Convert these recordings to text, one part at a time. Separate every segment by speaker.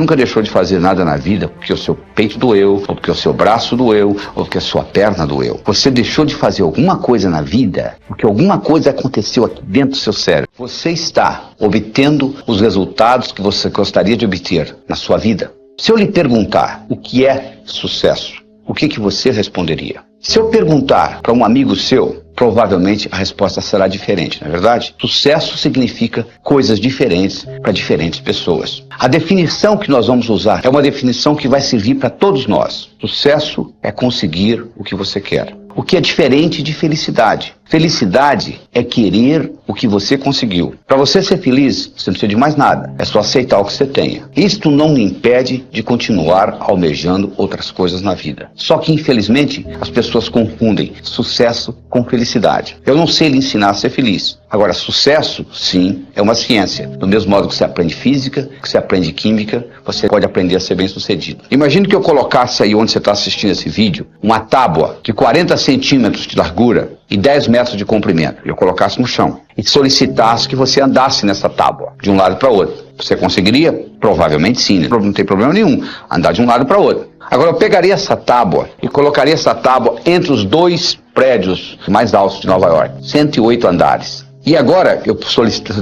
Speaker 1: nunca deixou de fazer nada na vida porque o seu peito doeu, ou porque o seu braço doeu, ou porque a sua perna doeu. Você deixou de fazer alguma coisa na vida porque alguma coisa aconteceu aqui dentro do seu cérebro. Você está obtendo os resultados que você gostaria de obter na sua vida. Se eu lhe perguntar o que é sucesso, o que você responderia? Se eu perguntar para um amigo seu, provavelmente a resposta será diferente, não é verdade? Sucesso significa coisas diferentes para diferentes pessoas. A definição que nós vamos usar é uma definição que vai servir para todos nós. Sucesso é conseguir o que você quer. O que é diferente de felicidade. Felicidade é querer o que você conseguiu. Para você ser feliz, você não precisa de mais nada. É só aceitar o que você tenha. Isto não me impede de continuar almejando outras coisas na vida. Só que, infelizmente, as pessoas confundem sucesso com felicidade. Eu não sei lhe ensinar a ser feliz. Agora, sucesso, sim, é uma ciência. Do mesmo modo que você aprende física, que você aprende química, você pode aprender a ser bem-sucedido. Imagine que eu colocasse aí onde você está assistindo esse vídeo, uma tábua de 40 centímetros de largura e 10 metros de comprimento. Eu colocasse no chão e solicitasse que você andasse nessa tábua, de um lado para o outro. Você conseguiria? Provavelmente sim, né? Não tem problema nenhum andar de um lado para o outro. Agora eu pegaria essa tábua e colocaria essa tábua entre os dois prédios mais altos de Nova York, 108 andares. E agora eu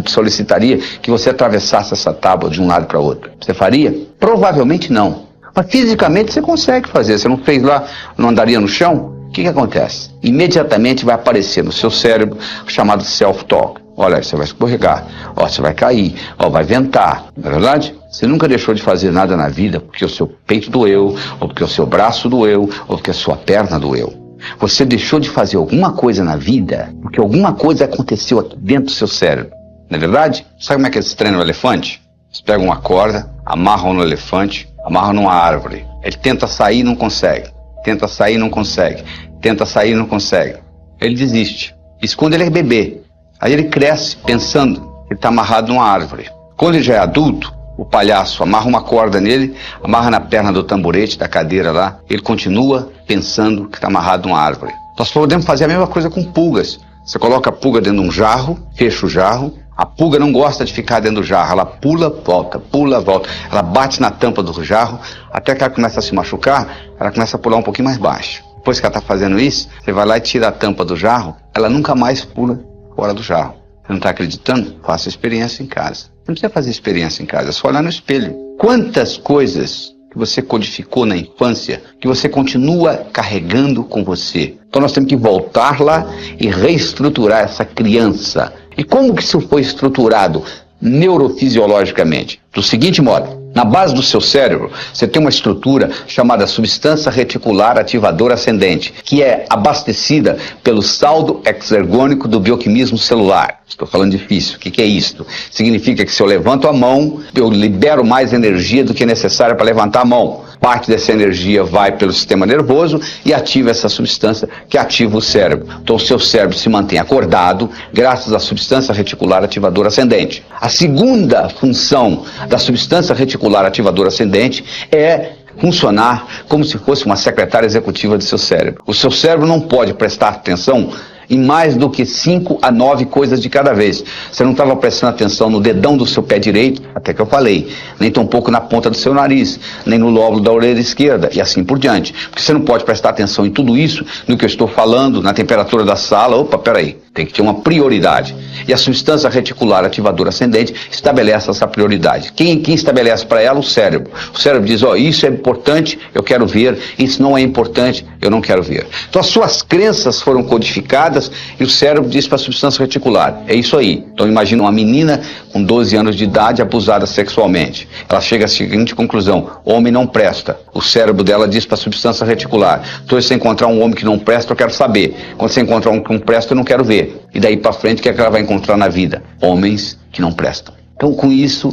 Speaker 1: solicitaria que você atravessasse essa tábua de um lado para o outro. Você faria? Provavelmente não. Mas fisicamente você consegue fazer. Você não fez lá, não andaria no chão? O que acontece? Imediatamente vai aparecer no seu cérebro o chamado self-talk. Olha, você vai escorregar, ó, você vai cair, ó, vai ventar, não é verdade? Você nunca deixou de fazer nada na vida porque o seu peito doeu, ou porque o seu braço doeu, ou porque a sua perna doeu. Você deixou de fazer alguma coisa na vida porque alguma coisa aconteceu aqui dentro do seu cérebro, não é verdade? Sabe como é que eles treinam o elefante? Eles pegam uma corda, amarram no elefante, amarram numa árvore. Ele tenta sair e não consegue. Tenta sair e não consegue. Tenta sair e não consegue. Ele desiste. Isso quando ele é bebê. Aí ele cresce pensando que ele está amarrado numa árvore. Quando ele já é adulto, o palhaço amarra uma corda nele, amarra na perna do tamborete, da cadeira lá. Ele continua pensando que está amarrado numa árvore. Nós podemos fazer a mesma coisa com pulgas. Você coloca a pulga dentro de um jarro, fecha o jarro. A pulga não gosta de ficar dentro do jarro. Ela pula, volta, pula, volta. Ela bate na tampa do jarro, até que ela começa a se machucar, ela começa a pular um pouquinho mais baixo. Depois que ela está fazendo isso, você vai lá e tira a tampa do jarro, ela nunca mais pula fora do jarro. Você não está acreditando? Faça experiência em casa. Não precisa fazer experiência em casa, é só olhar no espelho. Quantas coisas que você codificou na infância, que você continua carregando com você. Então nós temos que voltar lá e reestruturar essa criança. E como que isso foi estruturado neurofisiologicamente? Do seguinte modo: na base do seu cérebro, você tem uma estrutura chamada substância reticular ativadora ascendente, que é abastecida pelo saldo exergônico do bioquímico celular. Estou falando difícil. O que é isto? Significa que se eu levanto a mão, eu libero mais energia do que é necessário para levantar a mão. Parte dessa energia vai pelo sistema nervoso e ativa essa substância que ativa o cérebro. Então o seu cérebro se mantém acordado graças à substância reticular ativadora ascendente. A segunda função da substância reticular ativadora ascendente é funcionar como se fosse uma secretária executiva do seu cérebro. O seu cérebro não pode prestar atenção em mais do que 5 a 9 coisas de cada vez. Você não estava prestando atenção no dedão do seu pé direito, até que eu falei, nem tampouco na ponta do seu nariz, nem no lóbulo da orelha esquerda, e assim por diante. Porque você não pode prestar atenção em tudo isso, no que eu estou falando, na temperatura da sala. Opa, peraí, tem que ter uma prioridade. E a substância reticular ativadora ascendente estabelece essa prioridade. Quem estabelece para ela? O cérebro. O cérebro diz, isso é importante, eu quero ver, isso não é importante, eu não quero ver. Então as suas crenças foram codificadas e o cérebro diz para a substância reticular, é isso aí. Então imagina uma menina com 12 anos de idade abusada sexualmente. Ela chega à seguinte conclusão: homem não presta. O cérebro dela diz para a substância reticular, então se você encontrar um homem que não presta, eu quero saber. Quando você encontrar um que não presta, eu não quero ver. E daí para frente, o que é que ela vai encontrar na vida? Homens que não prestam. Então com isso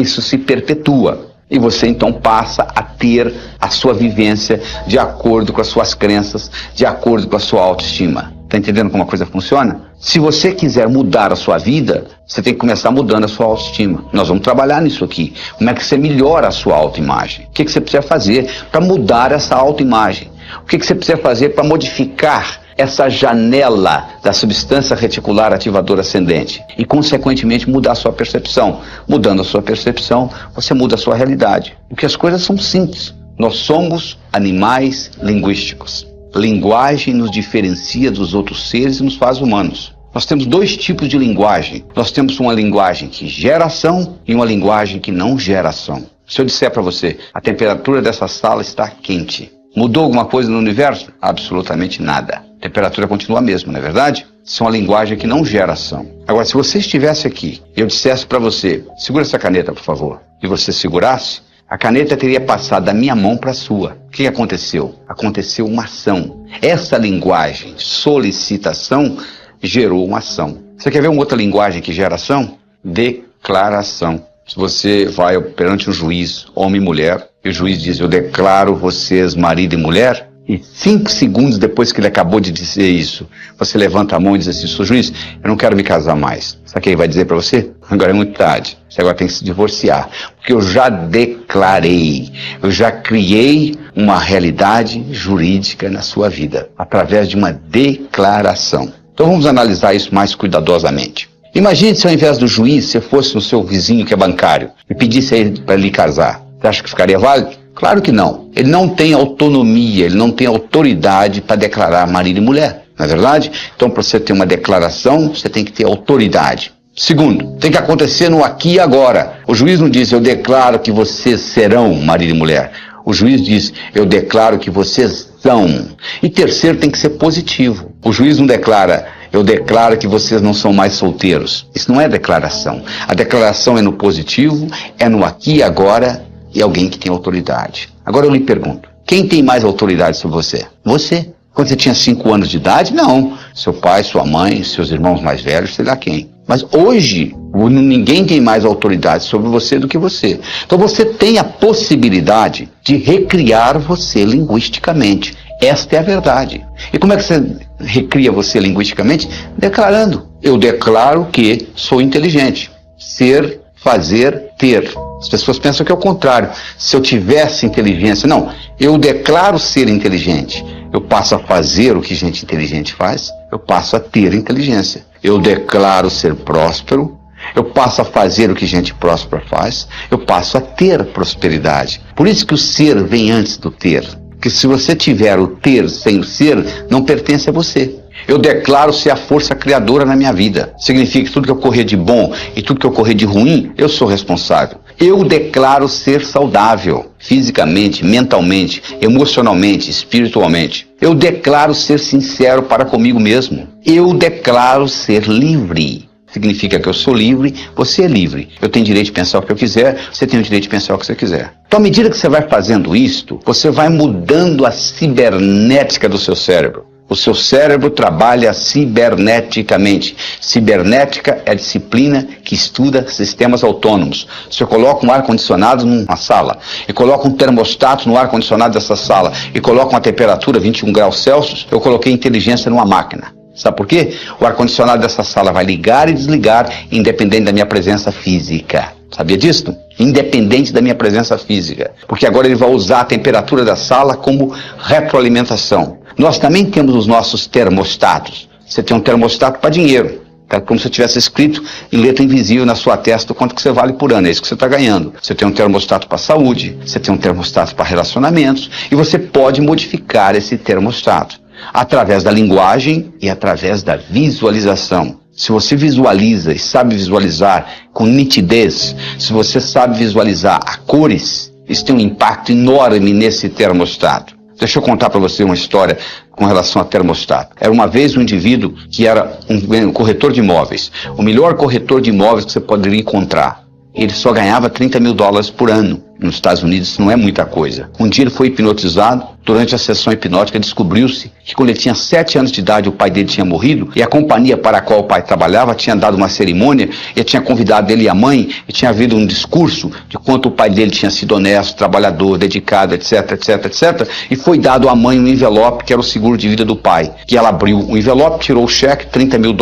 Speaker 1: se perpetua. E você então passa a ter a sua vivência de acordo com as suas crenças, de acordo com a sua autoestima. Está entendendo como a coisa funciona? Se você quiser mudar a sua vida, você tem que começar mudando a sua autoestima. Nós vamos trabalhar nisso aqui. Como é que você melhora a sua autoimagem? O que você precisa fazer para mudar essa autoimagem? O que você precisa fazer para modificar essa janela da substância reticular ativadora ascendente e, consequentemente, mudar a sua percepção. Mudando a sua percepção, você muda a sua realidade. Porque as coisas são simples. Nós somos animais linguísticos. Linguagem nos diferencia dos outros seres e nos faz humanos. Nós temos dois tipos de linguagem. Nós temos uma linguagem que gera ação e uma linguagem que não gera ação. Se eu disser para você, a temperatura dessa sala está quente. Mudou alguma coisa no universo? Absolutamente nada. A temperatura continua a mesma, não é verdade? Isso é uma linguagem que não gera ação. Agora, se você estivesse aqui e eu dissesse para você, segura essa caneta, por favor, e você segurasse, a caneta teria passado da minha mão para a sua. O que aconteceu? Aconteceu uma ação. Essa linguagem, solicitação, gerou uma ação. Você quer ver uma outra linguagem que gera ação? Declaração. Se você vai perante um juiz, homem e mulher, e o juiz diz, eu declaro vocês marido e mulher, e 5 segundos depois que ele acabou de dizer isso, você levanta a mão e diz assim, sou juiz, eu não quero me casar mais. Sabe o que ele vai dizer para você? Agora é muito tarde, você agora tem que se divorciar, porque eu já declarei, eu já criei uma realidade jurídica na sua vida, através de uma declaração. Então vamos analisar isso mais cuidadosamente. Imagine se ao invés do juiz, você fosse no seu vizinho que é bancário e pedisse a ele para lhe casar. Você acha que ficaria válido? Claro que não. Ele não tem autonomia, ele não tem autoridade para declarar marido e mulher, não é verdade? Então, para você ter uma declaração, você tem que ter autoridade. Segundo, tem que acontecer no aqui e agora. O juiz não diz, eu declaro que vocês serão marido e mulher. O juiz diz, eu declaro que vocês são. E terceiro, tem que ser positivo. O juiz não declara, eu declaro que vocês não são mais solteiros. Isso não é declaração. A declaração é no positivo, é no aqui e agora, e alguém que tem autoridade. Agora eu lhe pergunto, quem tem mais autoridade sobre você? Você. Quando você tinha 5 anos de idade, não. Seu pai, sua mãe, seus irmãos mais velhos, sei lá quem. Mas hoje, ninguém tem mais autoridade sobre você do que você. Então você tem a possibilidade de recriar você linguisticamente. Esta é a verdade. E como é que você recria você linguisticamente? Declarando. Eu declaro que sou inteligente. Ser, fazer, ter. As pessoas pensam que é o contrário. Se eu tivesse inteligência, não. Eu declaro ser inteligente. Eu passo a fazer o que gente inteligente faz. Eu passo a ter inteligência. Eu declaro ser próspero. Eu passo a fazer o que gente próspera faz. Eu passo a ter prosperidade. Por isso que o ser vem antes do ter. Porque se você tiver o ter sem o ser, não pertence a você. Eu declaro ser a força criadora na minha vida. Significa que tudo que ocorrer de bom e tudo que ocorrer de ruim, eu sou responsável. Eu declaro ser saudável, fisicamente, mentalmente, emocionalmente, espiritualmente. Eu declaro ser sincero para comigo mesmo. Eu declaro ser livre. Significa que eu sou livre, você é livre. Eu tenho direito de pensar o que eu quiser, você tem o direito de pensar o que você quiser. Então, à medida que você vai fazendo isto, você vai mudando a cibernética do seu cérebro. O seu cérebro trabalha ciberneticamente. Cibernética é a disciplina que estuda sistemas autônomos. Se eu coloco um ar-condicionado numa sala, e coloco um termostato no ar-condicionado dessa sala, e coloco uma temperatura 21 graus Celsius, eu coloquei inteligência numa máquina. Sabe por quê? O ar-condicionado dessa sala vai ligar e desligar, independente da minha presença física. Sabia disso? Independente da minha presença física. Porque agora ele vai usar a temperatura da sala como retroalimentação. Nós também temos os nossos termostatos. Você tem um termostato para dinheiro. É como se tivesse escrito em letra invisível na sua testa o quanto que você vale por ano. É isso que você está ganhando. Você tem um termostato para saúde, você tem um termostato para relacionamentos, e você pode modificar esse termostato através da linguagem e através da visualização. Se você visualiza e sabe visualizar com nitidez, se você sabe visualizar a cores, isso tem um impacto enorme nesse termostato. Deixa eu contar para você uma história com relação a termostato. Era uma vez um indivíduo que era um corretor de imóveis, o melhor corretor de imóveis que você poderia encontrar. Ele só ganhava $30 mil por ano. Nos Estados Unidos isso não é muita coisa. Um dia ele foi hipnotizado. Durante a sessão hipnótica descobriu-se que quando ele tinha 7 anos de idade o pai dele tinha morrido e a companhia para a qual o pai trabalhava tinha dado uma cerimônia e tinha convidado ele e a mãe e tinha havido um discurso de quanto o pai dele tinha sido honesto, trabalhador, dedicado, etc, etc, etc. E foi dado à mãe um envelope que era o seguro de vida do pai. Que ela abriu o envelope, tirou o cheque, $30 mil,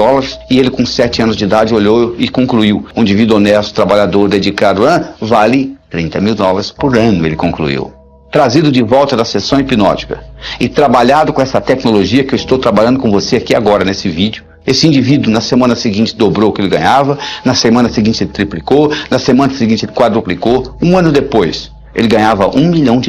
Speaker 1: e ele com 7 anos de idade olhou e concluiu. Um indivíduo honesto, trabalhador, dedicado, vale $30 mil por ano, ele concluiu. trazido de volta da sessão hipnótica e trabalhado com essa tecnologia que eu estou trabalhando com você aqui agora nesse vídeo, esse indivíduo na semana seguinte dobrou o que ele ganhava, na semana seguinte ele triplicou, na semana seguinte ele quadruplicou. Um ano depois, ele ganhava $1 milhão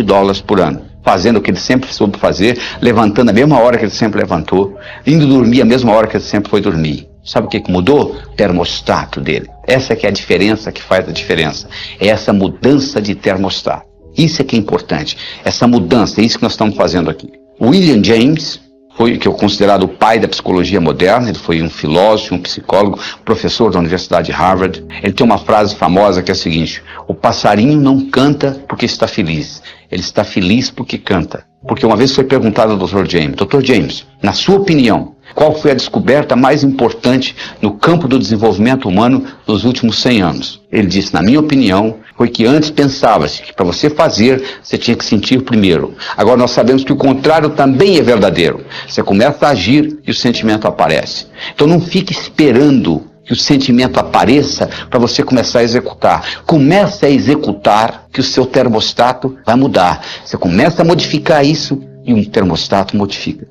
Speaker 1: por ano, fazendo o que ele sempre soube fazer, levantando a mesma hora que ele sempre levantou, indo dormir a mesma hora que ele sempre foi dormir. Sabe o que mudou? O termostato dele. Essa que é a diferença que faz a diferença. É essa mudança de termostato. Isso é que é importante. Essa mudança, é isso que nós estamos fazendo aqui. William James, que é considerado o pai da psicologia moderna, ele foi um filósofo, um psicólogo, professor da Universidade de Harvard. Ele tem uma frase famosa que é a seguinte: o passarinho não canta porque está feliz, ele está feliz porque canta. Porque uma vez foi perguntado ao Dr. James: Dr. James, na sua opinião, qual foi a descoberta mais importante no campo do desenvolvimento humano nos últimos 100 anos? Ele disse: na minha opinião, foi que antes pensava-se que para você fazer, você tinha que sentir primeiro. Agora nós sabemos que o contrário também é verdadeiro. Você começa a agir e o sentimento aparece. Então não fique esperando que o sentimento apareça para você começar a executar. Comece a executar que o seu termostato vai mudar. Você começa a modificar isso e um termostato modifica.